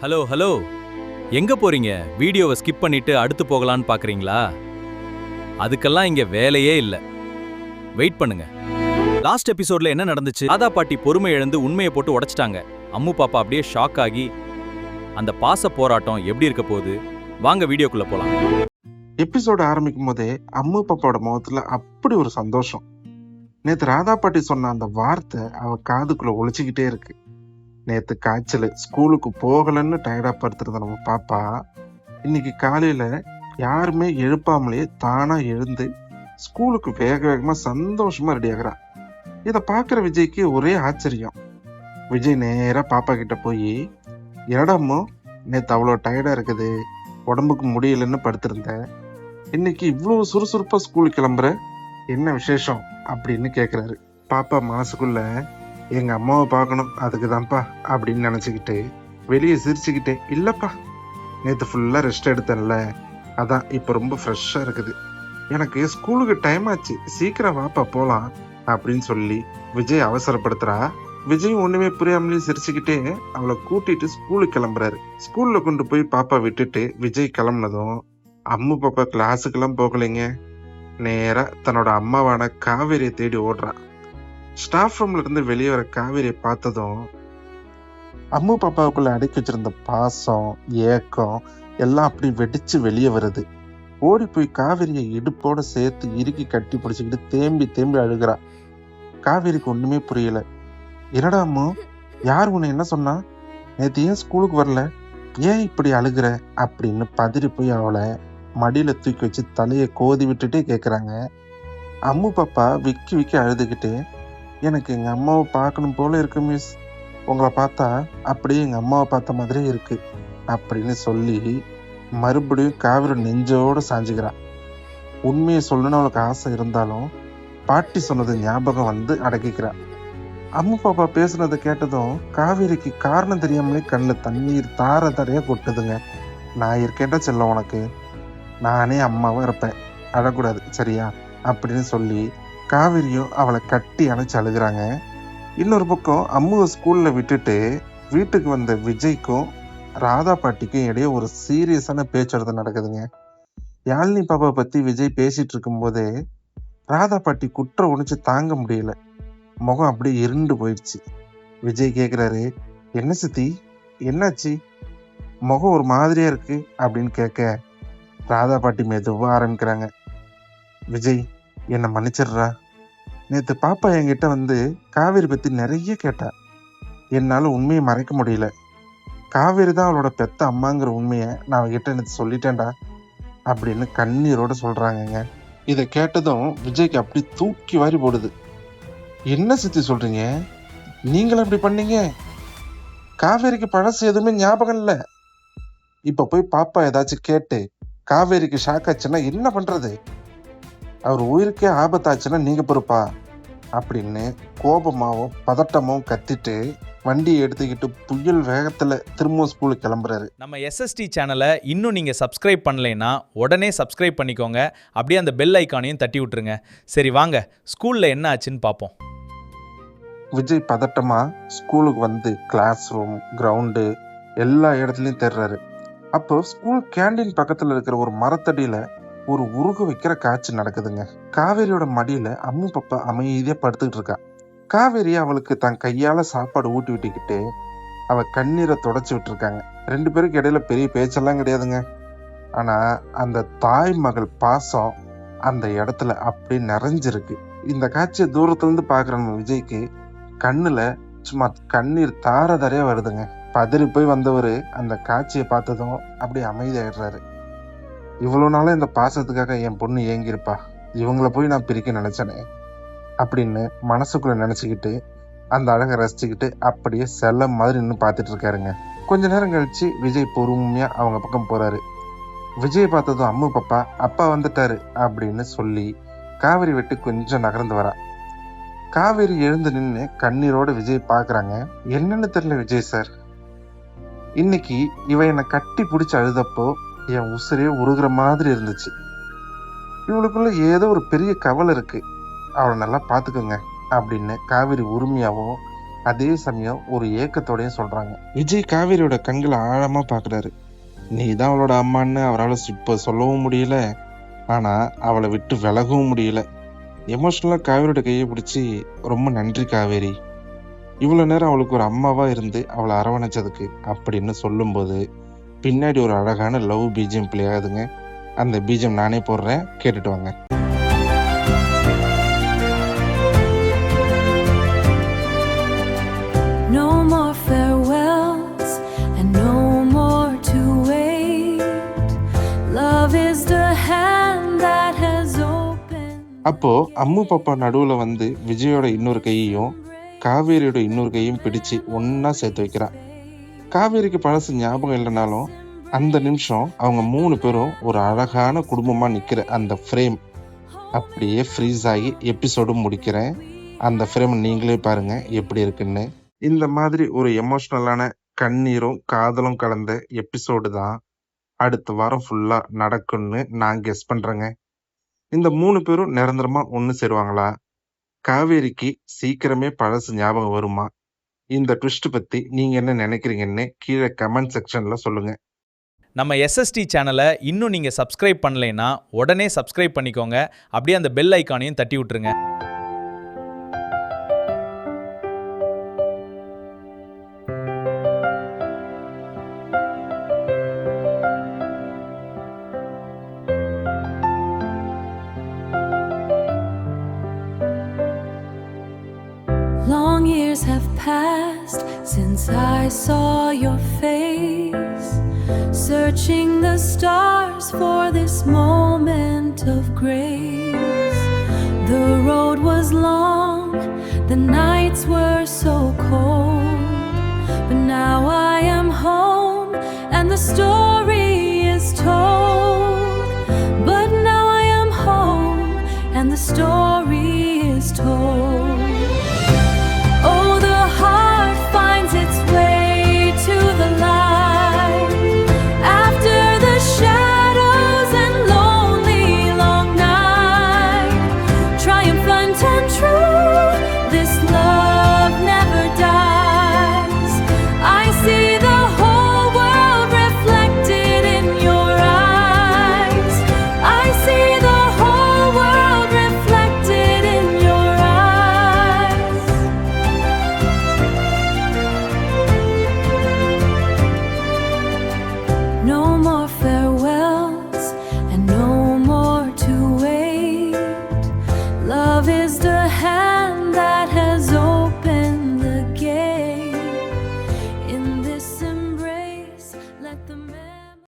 Hello hello, எங்க போறீங்க? வீடியோவை ஸ்கிப் பண்ணிட்டு அடுத்து போகலான்னு பாக்குறீங்களா? அதுக்கெல்லாம் இங்க வேலையே இல்ல. வெயிட் பண்ணுங்க. லாஸ்ட் எபிசோட்ல என்ன நடந்துச்சு? ராதா பாட்டி பொறுமை இழந்து உண்மையை போட்டு உடைச்சிட்டாங்க. அம்மு பாப்பா அப்படியே ஷாக் ஆகி அந்த பாச போராட்டம் எப்படி இருக்க போகுது? வாங்க வீடியோக்குள்ள போலாம். எபிசோடு ஆரம்பிக்கும் போதே அம்மு பாப்பாவோட முகத்துல அப்படி ஒரு சந்தோஷம். நேத்து ராதா பாட்டி சொன்ன அந்த வார்த்தை அவ காதுக்குள்ள ஒழிச்சுக்கிட்டே இருக்கு. நேத்து காய்ச்சல் ஸ்கூலுக்கு போகலன்னு டயர்டா படுத்துருந்த நம்ம பாப்பா இன்னைக்கு காலையில யாருமே எழுப்பாமலே தானா எழுந்து ஸ்கூலுக்கு வேக வேகமா சந்தோஷமா ரெடி ஆகுறா. இத பாக்குற விஜய்க்கு ஒரே ஆச்சரியம். விஜய் நேரா பாப்பா கிட்ட போய், என்னடாமோ நேத்து அவ்வளோ டயர்டா இருக்குது, உடம்புக்கு முடியலன்னு படுத்திருந்த, இன்னைக்கு இவ்வளவு சுறுசுறுப்பா ஸ்கூலுக்கு கிளம்புற, என்ன விசேஷம் அப்படின்னு கேக்குறாரு. பாப்பா மனசுக்குள்ள எங்க அம்மாவை பார்க்கணும் அதுக்குதான்ப்பா அப்படின்னு நினைச்சுக்கிட்டு வெளியே சிரிச்சுக்கிட்டே, இல்லப்பா நேத்து ஃபுல்லா ரெஸ்ட் எடுத்தேன்ல, அதான் இப்ப ரொம்ப ஃப்ரெஷ்ஷா இருக்குது, எனக்கு ஸ்கூலுக்கு டைம் ஆச்சு, சீக்கிரம் வாப்பா போலாம் அப்படின்னு சொல்லி விஜய் அவசரப்படுத்துறா. விஜய் ஒண்ணுமே புரியாமலே சிரிச்சுக்கிட்டே அவளை கூட்டிட்டு ஸ்கூலுக்கு கிளம்புறாரு. ஸ்கூல்ல கொண்டு போய் பாப்பா விட்டுட்டு விஜய் கிளம்புனதும் அம்மு பாப்பா கிளாஸுக்கெல்லாம் போகலைங்க, நேரா தன்னோட அம்மாவான காவேரியை தேடி ஓடுறா. ஸ்டாஃப் ரூம்ல இருந்து வெளியே வர காவேரியை பார்த்ததும் அம்மு பாப்பாவுக்குள்ள அடக்கி வச்சிருந்த பாசம் ஏக்கம் எல்லாம் அப்படி வெடிச்சு வெளியே வருது. ஓடி போய் காவேரியை இடுப்போட சேர்த்து இறுக்கி கட்டி பிடிச்சுக்கிட்டு தேம்பி தேம்பி அழுகிறா. காவேரிக்கு ஒண்ணுமே புரியல. என்னடா அம்மு, யார் உன்னை என்ன சொன்னா, நேத்து ஏன் ஸ்கூலுக்கு வரல, ஏன் இப்படி அழுகுற அப்படின்னு பதறி போய் அவளை மடியில தூக்கி வச்சு தலையை கோதி விட்டுட்டே கேக்குறாங்க. அம்மு பாப்பா விக்கி விக்கி அழுதுகிட்டு, எனக்கு எங்க அம்மாவை பார்க்கணும் போல இருக்கு மிஸ், உங்களை பார்த்தா அப்படியே எங்க அம்மாவை பார்த்த மாதிரியே இருக்கு அப்படின்னு சொல்லி மறுபடியும் காவிரி நெஞ்சோட சாஞ்சுக்கிறான். உண்மையை சொல்லணும்னு அவளுக்கு ஆசை இருந்தாலும் பாட்டி சொன்னது ஞாபகம் வந்து அடக்கிக்கிறான். அம்மு பாப்பா பேசுனதை கேட்டதும் காவேரிக்கு காரணம் தெரியாமலே கண்ணில் தண்ணீர் தார தாரையா கொட்டுதுங்க. நான் இருக்கேன்டா செல்லம், உனக்கு நானே அம்மாவும் இருப்பேன், அழக்கூடாது சரியா அப்படின்னு சொல்லி காவேரியும் அவளை கட்டி அணைச்சு அழுகிறாங்க. இன்னொரு பக்கம் அம்முவை ஸ்கூல்ல விட்டுட்டு வீட்டுக்கு வந்த விஜய்க்கும் ராதா பாட்டிக்கும் இடையே ஒரு சீரியஸான பேச்சுவார்த்தை நடக்குதுங்க. யாழினி பாப்பா பத்தி விஜய் பேசிட்டு இருக்கும் போதே ராதா பாட்டி குற்ற உணர்ச்சி தாங்க முடியல, முகம் அப்படியே இருண்டு போயிடுச்சு. விஜய் கேக்குறாரு, என்ன சித்தி என்னாச்சு, முகம் ஒரு மாதிரியா இருக்கு அப்படின்னு கேட்க ராதா பாட்டி மெதுவா ஆரம்பிக்கிறாங்க, விஜய் என்னை மன்னிச்சிடுறா, நேத்து பாப்பா என்கிட்ட வந்து காவேரி பத்தி நிறைய கேட்டா, என்னால உண்மையை மறைக்க முடியல, காவேரி தான் அவளோட பெத்த அம்மாங்கிற உண்மையை நான் அவகிட்ட நேற்று சொல்லிட்டேன்டா அப்படின்னு கண்ணீரோட சொல்றாங்கங்க. இதை கேட்டதும் விஜய்க்கு அப்படி தூக்கி வாரி போடுது. என்ன சித்தி சொல்றீங்க, நீங்களும் அப்படி பண்ணீங்க, காவேரிக்கு பழசு எதுவுமே ஞாபகம் இல்ல, இப்ப போய் பாப்பா ஏதாச்சும் கேட்டு காவேரிக்கு ஷாக் ஆச்சுன்னா என்ன பண்றது, அவர் உயிருக்கே ஆபத்தாச்சுன்னா நீங்க பொறுப்பா அப்படின்னு கோபமாவும் பதட்டமாவும் கத்திட்டு வண்டியை எடுத்துக்கிட்டு புயல் வேகத்துல திரும்ப ஸ்கூலுக்கு கிளம்புறாரு. நம்ம எஸ்எஸ்டி சேனலை இன்னும் நீங்க சப்ஸ்கிரைப் பண்ணலைன்னா உடனே சப்ஸ்கிரைப் பண்ணிக்கோங்க. அப்படியே அந்த பெல் ஐக்கானையும் தட்டி விட்டுருங்க. சரி வாங்க ஸ்கூல்ல என்ன ஆச்சுன்னு பார்ப்போம். விஜய் பதட்டமா ஸ்கூலுக்கு வந்து கிளாஸ் ரூம் கிரவுண்டு எல்லா இடத்துலயும் தேடுறாரு. அப்போ ஸ்கூல் கேண்டீன் பக்கத்துல இருக்கிற ஒரு மரத்தடியில ஒரு உருக வைக்கிற காட்சி நடக்குதுங்க. காவேரியோட மடியில அம்மு பாப்பா அமைதியா படுத்துக்கிட்டு இருக்கா. காவேரி அவளுக்கு தன் கையால சாப்பாடு ஊட்டி விட்டுக்கிட்டு அவ கண்ணீரை தொடச்சு விட்டு இருக்காங்க. ரெண்டு பேருக்கு இடையில பெரிய பேச்செல்லாம் கிடையாதுங்க. ஆனா அந்த தாய் மகள் பாசம் அந்த இடத்துல அப்படி நிறைஞ்சிருக்கு. இந்த காட்சியை தூரத்துல இருந்து பாக்குற நம்ம விஜய்க்கு கண்ணுல சும்மா கண்ணீர் தார தாரையா வருதுங்க. பதறி போய் வந்தவரு அந்த காட்சியை பார்த்ததும் அப்படி அமைதியாயிடுறாரு. இவ்வளவு நாளும் இந்த பாசத்துக்காக என் பொண்ணு ஏங்கிருப்பா, இவங்களை போய் நான் பிரிக்க நினைச்சனே அப்படின்னு மனசுக்குள்ள நினைச்சுக்கிட்டு அந்த அழகை ரசிச்சுக்கிட்டு அப்படியே செல்ல மாதிரி நின்று பார்த்துட்டு இருக்காருங்க. கொஞ்ச நேரம் கழிச்சு விஜய் பொறுமையா அவங்க பக்கம் போறாரு. விஜய் பார்த்ததும் அம்மு பாப்பா அப்பா வந்துட்டாரு அப்படின்னு சொல்லி காவேரி விட்டு கொஞ்சம் நகர்ந்து வரா. காவேரி எழுந்து நின்று கண்ணீரோட விஜய் பாக்குறாங்க. என்னன்னு தெரியல விஜய் சார், இன்னைக்கு இவ என்னை கட்டி பிடிச்சு அழுதப்போ என் உசுரே உருகுற மாதிரி இருந்துச்சு, இவளுக்குள்ள ஏதோ ஒரு பெரிய கவலை இருக்கு, அவளை நல்லா பாத்துக்கோங்க அப்படின்னு காவேரி உரிமையாவும் அதே சமயம் ஒரு ஏக்கத்தோடயும் சொல்றாங்க. விஜய் காவேரியோட கண்களை ஆழமா பாக்குறாரு. நீ தான் அவளோட அம்மான்னு அவரால் இப்ப சொல்லவும் முடியல, ஆனா அவளை விட்டு விலகவும் முடியல. எமோஷனலா காவேரியோட கையை பிடிச்சி, ரொம்ப நன்றி காவேரி, இவ்வளவு நேரம் அவளுக்கு ஒரு அம்மாவா இருந்து அவளை அரவணைச்சதுக்கு அப்படின்னு சொல்லும்போது பின்னாடி ஒரு அழகான லவ் பீஜியம் பிளே ஆகுதுங்க. அந்த பீஜம் நானே போடுறேன், கேட்டுட்டு வாங்க. No more farewells and no more to wait. Love is the hand that has opened. அப்போ அம்மு பாப்பா நடுவுல வந்து விஜயோட இன்னொரு கையையும் காவேரியோட இன்னொரு கையும் பிடிச்சு ஒன்னா சேர்த்து வைக்கிறான். காவேரிக்கு பழசு ஞாபகம் இல்லைனாலும் அந்த நிமிஷம் அவங்க 3 பேரும் ஒரு அழகான குடும்பமா நிக்கிற அந்த ஃப்ரேம் அப்படியே ஃப்ரீஸ் ஆகி எபிசோடு முடிக்கிறேன். அந்த ஃப்ரேம் நீங்களே பாருங்க எப்படி இருக்குன்னு. இந்த மாதிரி ஒரு எமோஷனலான கண்ணீரும் காதலும் கலந்த எபிசோடு தான் அடுத்த வாரம் ஃபுல்லா நடக்கும்னு நான் கெஸ் பண்றேங்க. இந்த 3 பேரும் நிரந்தரமா ஒண்ணு சேருவாங்களா? காவேரிக்கு சீக்கிரமே பழசு ஞாபகம் வருமா? இந்த ட்விஸ்ட் பத்தி நீங்க என்ன நினைக்கிறீங்கன்னு கீழே கமெண்ட் செக்ஷன்ல சொல்லுங்க. நம்ம எஸ்எஸ்டி சேனலை இன்னும் நீங்கள் சப்ஸ்கிரைப் பண்ணலைன்னா உடனே சப்ஸ்கிரைப் பண்ணிக்கோங்க. அப்படியே அந்த பெல் ஐக்கானையும் தட்டி விட்டுருங்க. Long years have passed since I saw your face, searching the stars for this moment of grace. The road was long, the nights were so cold, but now I am home and the story is told. But now I am home and the story is told. Oh, the heart finds its way to the light after the shadows and lonely long night. Triumphant and true, this love never dies. I see the whole world reflected in your eyes. I see the whole world reflected in your eyes. No more farewells and no more to wait. Love is the hand that has opened the gate. In this embrace, let the